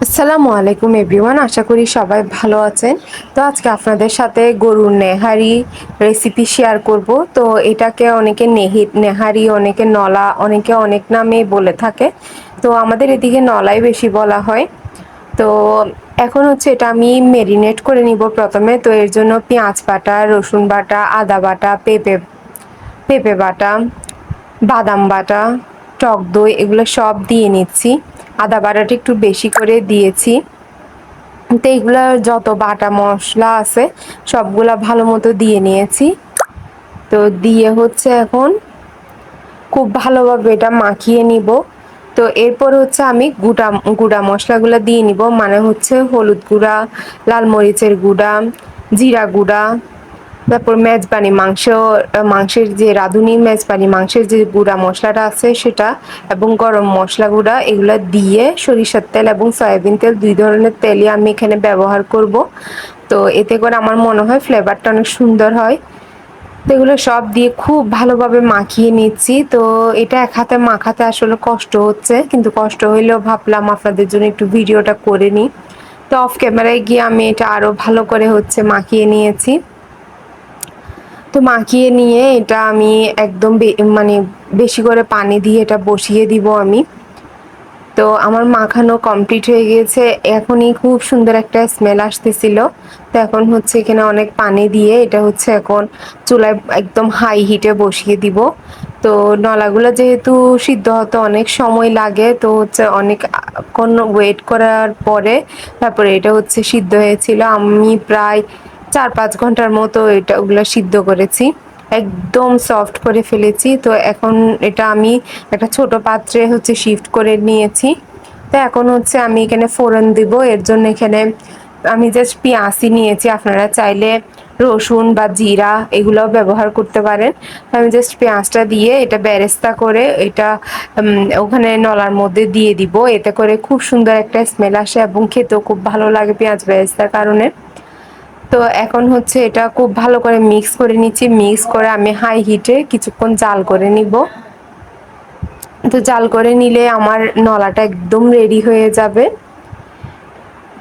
আসসালামু আলাইকুম এভরিওয়ান, আশা করি সবাই ভালো আছেন। তো আজকে আপনাদের সাথে গরুর নেহারি রেসিপি শেয়ার করব। তো এটাকে অনেকে নেহারি, অনেকে নলা, অনেকে অনেক নামে বলে থাকে। তো আমাদের এদিকে নলাই বেশি বলা হয়। তো এখন হচ্ছে এটা আমি মেরিনেট করে নিব প্রথমে। তো এর জন্য পেঁয়াজ বাটা, রসুন বাটা, আদা বাটা, পেঁপে পেঁপে বাটা, বাদাম বাটা, টক দই এগুলো সব দিয়ে নিচ্ছি। আদা বাটাটা একটু বেশি করে দিয়েছি। তো এগুলা যত বাটা মশলা আছে সবগুলা ভালো মতো দিয়ে নিয়েছি। তো দিয়ে হচ্ছে এখন খুব ভালোভাবে এটা মাখিয়ে নিব। তো এরপর হচ্ছে আমি গুঁড়া মশলাগুলো দিয়ে নিব, মানে হচ্ছে হলুদ গুঁড়া, লাল মরিচের গুঁড়া, জিরা গুঁড়া, তারপর মেজবানি মাংসের যে রাঁধুনি মেজবানি মাংসের যে গুঁড়া মশলাটা আছে সেটা, এবং গরম মশলা গুঁড়া, এগুলো দিয়ে সরিষার তেল এবং সয়াবিন তেল, দুই ধরনের তেলই আমি এখানে ব্যবহার করব। তো এতে করে আমার মনে হয় ফ্লেভারটা অনেক সুন্দর হয়। তো এগুলো সব দিয়ে খুব ভালোভাবে মাখিয়ে নিচ্ছি। তো এটা এক হাতে মাখাতে আসলে কষ্ট হচ্ছে, কিন্তু কষ্ট হইলেও ভাবলাম আপনাদের জন্য একটু ভিডিওটা করে নিই। তো অফ ক্যামেরায় গিয়ে আমি এটা আরো ভালো করে হচ্ছে মাখিয়ে নিয়েছি। তো মাখিয়ে নিয়ে এটা আমি একদম মানে বেশি করে পানি দিয়ে এটা বসিয়ে দিব আমি। তো আমার মাখানো কমপ্লিট হয়ে গিয়েছে, এখনই খুব সুন্দর একটা স্মেল আসতেছিল। তো এখন হচ্ছে এখানে অনেক পানি দিয়ে এটা হচ্ছে এখন চুলায় একদম হাই হিটে বসিয়ে দিব। তো নলাগুলো যেহেতু সিদ্ধ হতে অনেক সময় লাগে, তো হচ্ছে অনেকক্ষণ ওয়েট করার পরে তারপরে এটা হচ্ছে সিদ্ধ হয়েছিল। আমি প্রায় 4-5 ঘন্টার মতো ওগুলো সিদ্ধ করেছি, একদম সফট করে ফেলেছি। তো এখন এটা আমি একটা ছোট পাত্রে হচ্ছে শিফট করে নিয়েছি। তো এখন হচ্ছে আমি এখানে ফোড়ন দিব। এর জন্য এখানে আমি জাস্ট পেঁয়াজই নিয়েছি, আপনারা চাইলে রসুন বা জিরা এগুলোও ব্যবহার করতে পারেন। আমি জাস্ট পেঁয়াজটা দিয়ে এটা বেরেস্তা করে এটা ওখানে নলার মধ্যে দিয়ে দিব। এতে করে খুব সুন্দর একটা স্মেল আসে এবং খেতেও খুব ভালো লাগে পেঁয়াজ বেরেস্তার কারণে। তো এখন হচ্ছে এটা খুব ভালো করে মিক্স করে নিচ্ছি। মিক্স করে আমি হাই হিটে কিছুক্ষণ জাল করে নিব। তো জাল করে নিলে আমার নলাটা একদম রেডি হয়ে যাবে।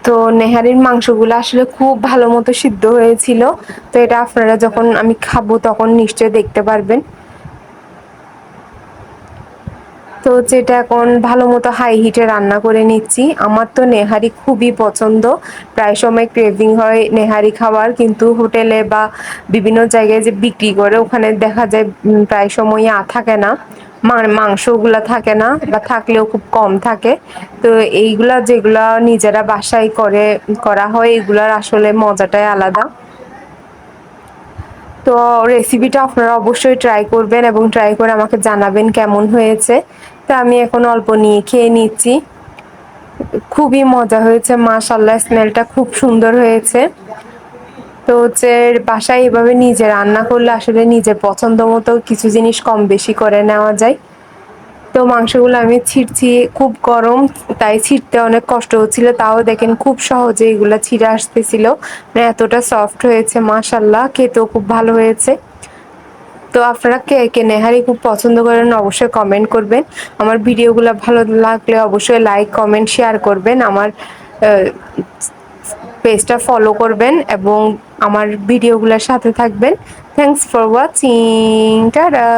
তো নেহারির মাংসগুলো আসলে খুব ভালো মতো সিদ্ধ হয়েছিল। তো এটা আপনারা যখন আমি খাবো তখন নিশ্চয়ই দেখতে পারবেন। তো যেটা এখন ভালো মতো হাই হিটে রান্না করে নিচ্ছি। আমার তো নেহারি খুবই পছন্দ, প্রায় সময় ক্রেভিং হয় নেহারি খাওয়ার, কিন্তু হোটেলে বা বিভিন্ন জায়গায় যে বিক্রি করে ওখানে দেখা যায় প্রায় সময় থাকে না, মাংসগুলা থাকে না, বা থাকলেও খুব কম থাকে। তো এইগুলা যেগুলা নিজেরা বাসায় করা হয় এগুলার আসলে মজাটাই আলাদা। তো রেসিপিটা আপনারা অবশ্যই ট্রাই করবেন এবং ট্রাই করে আমাকে জানাবেন কেমন হয়েছে। তো আমি এখন অল্প নিয়ে খেয়ে নিচ্ছি। খুবই মজা হয়েছে, মাশাআল্লাহ, স্মেলটা খুব সুন্দর হয়েছে। তো হচ্ছে বাসায় এভাবে নিজে রান্না করলে আসলে নিজের পছন্দ মতো কিছু জিনিস কম বেশি করে নেওয়া যায়। তো মাংসগুলো আমি ছিঁড়ছি, খুব গরম তাই ছিঁড়তে অনেক কষ্ট হচ্ছিল, তাও দেখেন খুব সহজে এগুলা ছিঁড়ে আসতেছিল, মানে এতটা সফট হয়েছে, মাশাআল্লাহ, খেতেও খুব ভালো হয়েছে। তো আপনারা কে কে নেহারি খুব পছন্দ করেন অবশ্যই কমেন্ট করবেন। আমার ভিডিওগুলো ভালো লাগলে অবশ্যই লাইক, কমেন্ট, শেয়ার করবেন। আমার পেজটা ফলো করবেন এবং আমার ভিডিওগুলোর সাথে থাকবেন। Thanks for watching, tata.